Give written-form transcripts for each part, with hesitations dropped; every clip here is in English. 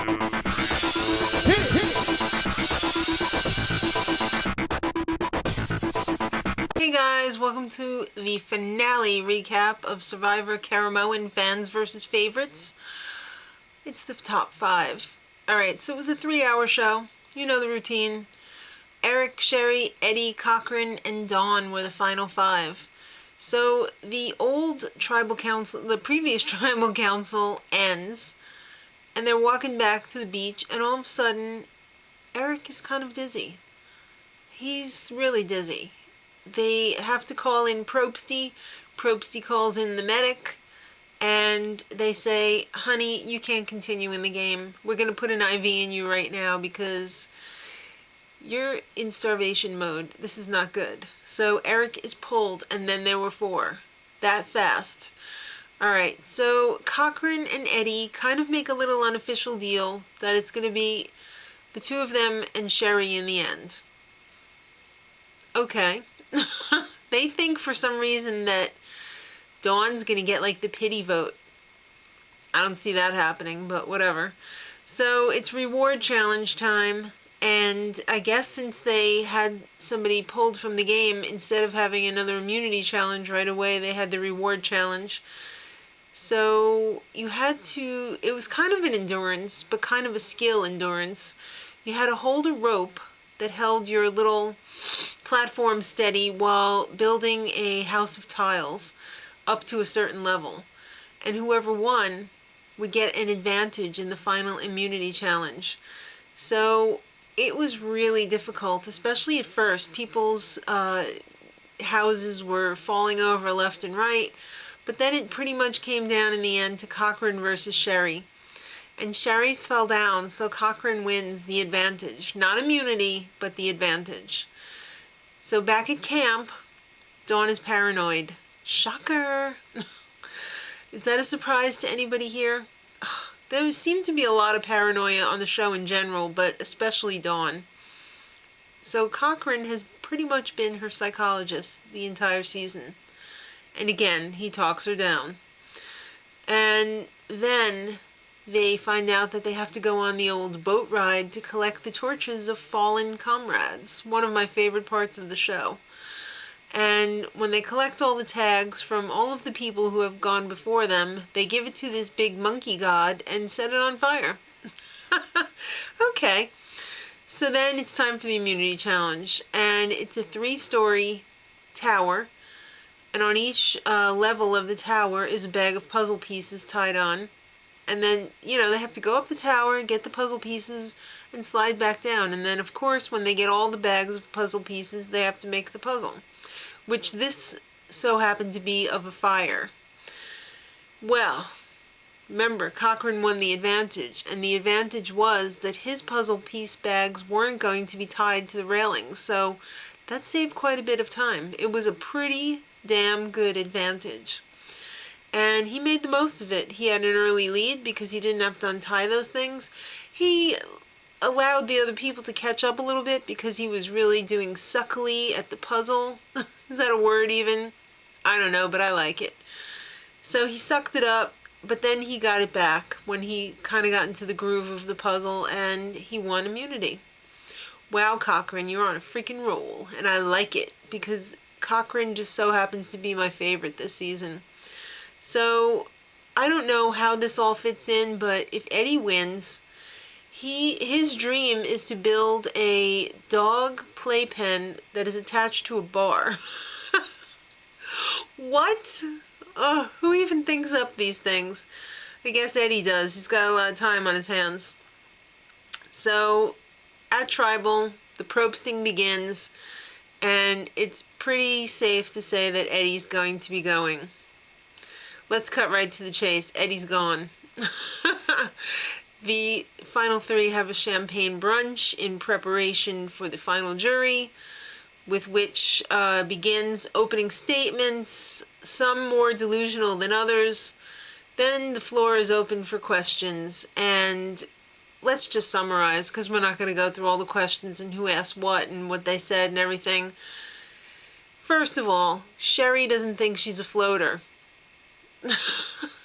Hey guys, welcome to the finale recap of Survivor Caramoan Fans vs. Favorites. It's the top 5. Alright, so it was a 3-hour show. You know the routine. Eric, Sherry, Eddie, Cochran, and Dawn were the final 5. So the previous tribal council ends, and they're walking back to the beach, and all of a sudden, Eric is kind of dizzy. He's really dizzy. They have to call in Probsty. Probsty calls in the medic, and they say, honey, you can't continue in the game. We're going to put an IV in you right now because you're in starvation mode. This is not good. So Eric is pulled, and then there were 4. That fast. Alright, so Cochran and Eddie kind of make a little unofficial deal that it's going to be the 2 of them and Sherry in the end. Okay. They think for some reason that Dawn's gonna get like the pity vote. I don't see that happening, but whatever. So it's reward challenge time, and I guess since they had somebody pulled from the game, instead of having another immunity challenge right away, they had the reward challenge. So you had to, it was kind of an endurance, but kind of a skill endurance. You had to hold a rope that held your little platform steady while building a house of tiles up to a certain level. And whoever won would get an advantage in the final immunity challenge. So it was really difficult, especially at first. People's houses were falling over left and right, but then it pretty much came down in the end to Cochran versus Sherry. And Sherry's fell down, so Cochran wins the advantage. Not immunity, but the advantage. So back at camp, Dawn is paranoid. Shocker! Is that a surprise to anybody here? There seemed to be a lot of paranoia on the show in general, but especially Dawn. So Cochran has pretty much been her psychologist the entire season. And again, he talks her down. And then they find out that they have to go on the old boat ride to collect the torches of fallen comrades. One of my favorite parts of the show. And when they collect all the tags from all of the people who have gone before them, they give it to this big monkey god and set it on fire. Okay. So then it's time for the immunity challenge. And it's a 3-story tower. And on each level of the tower is a bag of puzzle pieces tied on. And then, you know, they have to go up the tower, get the puzzle pieces, and slide back down. And then, of course, when they get all the bags of puzzle pieces, they have to make the puzzle. Which this so happened to be of a fire. Well, remember, Cochran won the advantage. And the advantage was that his puzzle piece bags weren't going to be tied to the railings. So that saved quite a bit of time. It was a pretty damn good advantage. And he made the most of it. He had an early lead because he didn't have to untie those things. He allowed the other people to catch up a little bit because he was really doing suckily at the puzzle. Is that a word even? I don't know, but I like it. So he sucked it up, but then he got it back when he kind of got into the groove of the puzzle, and he won immunity. Wow, Cochran, you're on a freaking roll. And I like it because Cochran just so happens to be my favorite this season. So, I don't know how this all fits in, but if Eddie wins, his dream is to build a dog playpen that is attached to a bar. What? Oh, who even thinks up these things? I guess Eddie does. He's got a lot of time on his hands. So, at Tribal, the probsting begins, and it's pretty safe to say that Eddie's going to be going. Let's cut right to the chase. Eddie's gone. The final 3 have a champagne brunch in preparation for the final jury, with which begins opening statements, some more delusional than others. Then the floor is open for questions, and let's just summarize, because we're not going to go through all the questions and who asked what and what they said and everything. First of all, Sherry doesn't think she's a floater.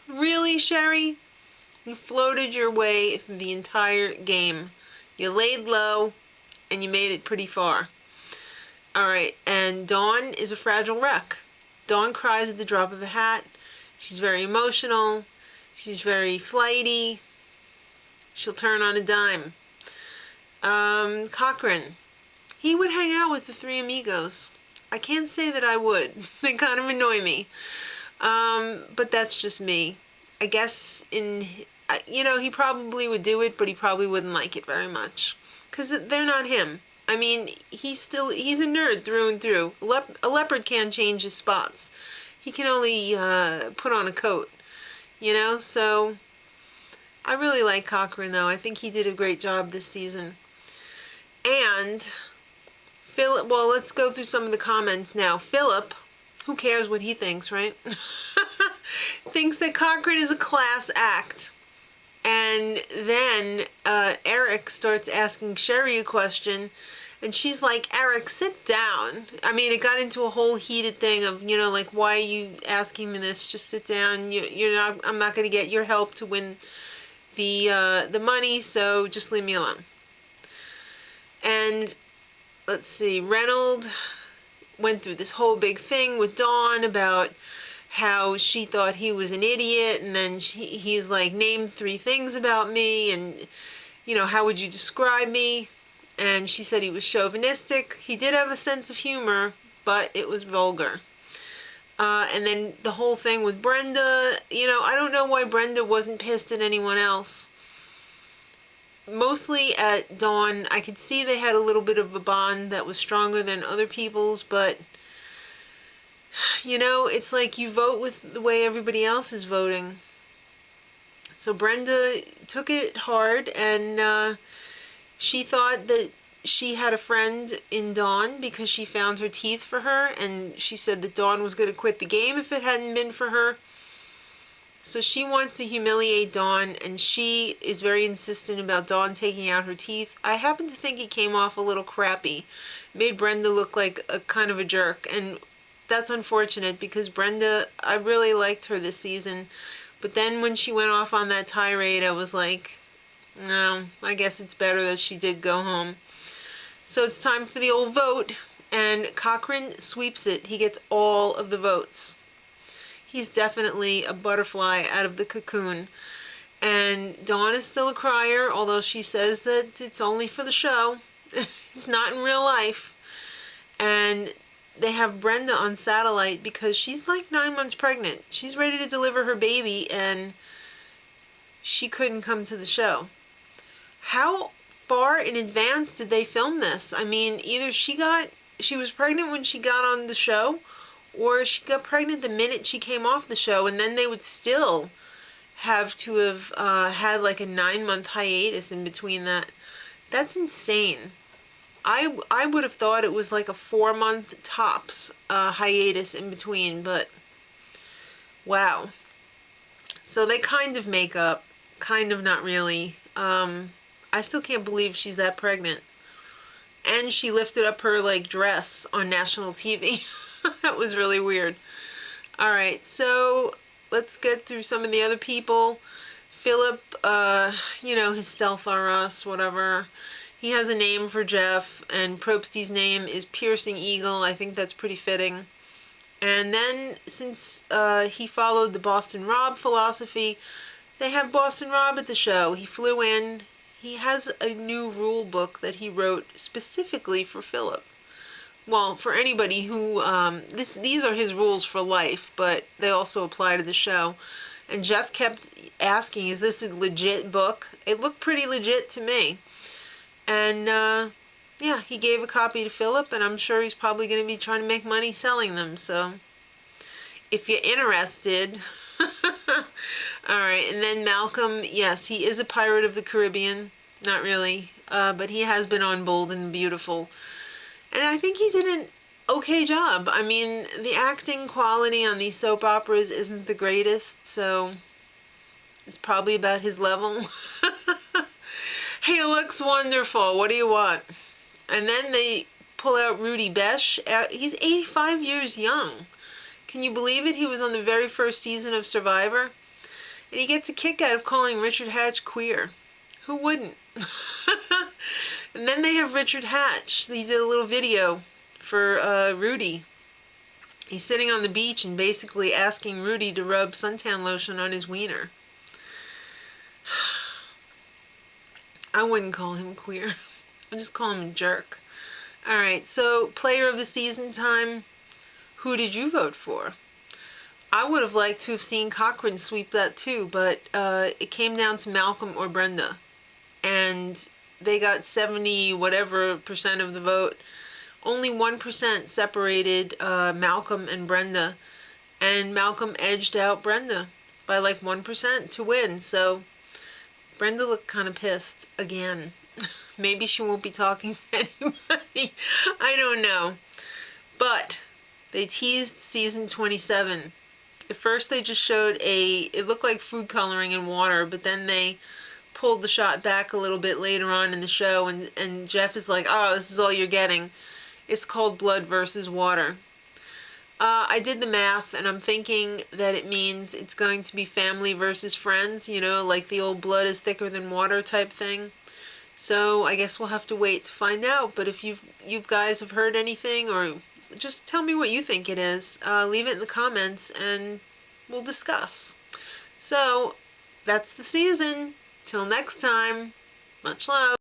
Really, Sherry? You floated your way through the entire game. You laid low, and you made it pretty far. All right, and Dawn is a fragile wreck. Dawn cries at the drop of a hat. She's very emotional. She's very flighty. She'll turn on a dime. Cochran. He would hang out with the three amigos. I can't say that I would. They kind of annoy me. But that's just me. I guess he probably would do it, but he probably wouldn't like it very much. Because they're not him. I mean, he's a nerd through and through. A leopard can't change his spots. He can only put on a coat, so I really like Cochran, though. I think he did a great job this season. And Philip, well, let's go through some of the comments now. Philip, who cares what he thinks, right? Thinks that Cochran is a class act. And then Eric starts asking Sherry a question, and she's like, Eric, sit down. I mean, it got into a whole heated thing of, like, why are you asking me this? Just sit down. I'm not going to get your help to win the money, so just leave me alone. And let's see, Reynolds went through this whole big thing with Dawn about how she thought he was an idiot, and then he's like, name 3 things about me, and how would you describe me? And she said he was chauvinistic. He did have a sense of humor, but it was vulgar. And then the whole thing with Brenda, I don't know why Brenda wasn't pissed at anyone else. Mostly at Dawn. I could see they had a little bit of a bond that was stronger than other people's, but it's like you vote with the way everybody else is voting. So Brenda took it hard, and she thought that she had a friend in Dawn because she found her teeth for her, and she said that Dawn was going to quit the game if it hadn't been for her. So she wants to humiliate Dawn, and she is very insistent about Dawn taking out her teeth. I happen to think it came off a little crappy. Made Brenda look like a kind of a jerk, and that's unfortunate because Brenda, I really liked her this season. But then when she went off on that tirade, I was like, no, I guess it's better that she did go home. So it's time for the old vote, and Cochran sweeps it. He gets all of the votes. He's definitely a butterfly out of the cocoon. And Dawn is still a crier, although she says that it's only for the show. It's not in real life. And they have Brenda on satellite because she's like 9 months pregnant. She's ready to deliver her baby, and she couldn't come to the show. How far in advance did they film this? I mean, either she was pregnant when she got on the show, or she got pregnant the minute she came off the show, and then they would still have to have had like a 9-month hiatus in between that. That's insane. I would have thought it was like a 4-month tops hiatus in between, but wow. So they kind of make up, kind of not really. I still can't believe she's that pregnant. And she lifted up her like dress on national TV. That was really weird. All right, so let's get through some of the other people. Philip, his stealth are us, whatever. He has a name for Jeff, and Probsty's name is Piercing Eagle. I think that's pretty fitting. And then, since he followed the Boston Rob philosophy, they have Boston Rob at the show. He flew in. He has a new rule book that he wrote specifically for Philip. Well, for anybody who, these are his rules for life, but they also apply to the show. And Jeff kept asking, is this a legit book? It looked pretty legit to me. And, yeah, he gave a copy to Philip, and I'm sure he's probably going to be trying to make money selling them. So, if you're interested. All right, and then Malcolm, yes, he is a pirate of the Caribbean. Not really, but he has been on Bold and Beautiful. And I think he did an okay job. I mean, the acting quality on these soap operas isn't the greatest, so it's probably about his level. He looks wonderful. What do you want? And then they pull out Rudy Besh. He's 85 years young. Can you believe it? He was on the very first season of Survivor. And he gets a kick out of calling Richard Hatch queer. Who wouldn't? And then they have Richard Hatch. He did a little video for Rudy. He's sitting on the beach and basically asking Rudy to rub suntan lotion on his wiener. I wouldn't call him queer. I'd just call him a jerk. Alright, so player of the season time. Who did you vote for? I would have liked to have seen Cochran sweep that too, but it came down to Malcolm or Brenda. And they got 70 whatever percent of the vote. Only 1% separated Malcolm and Brenda. And Malcolm edged out Brenda by like 1% to win. So Brenda looked kind of pissed again. Maybe she won't be talking to anybody. I don't know. But they teased season 27. At first they just showed it looked like food coloring in water, but then they pulled the shot back a little bit later on in the show, and Jeff is like, oh, this is all you're getting. It's called Blood versus Water. I did the math, and I'm thinking that it means it's going to be family versus friends, you know, like the old blood is thicker than water type thing. So I guess we'll have to wait to find out. But if you guys have heard anything, or just tell me what you think it is, leave it in the comments and we'll discuss. So that's the season. Till next time, much love.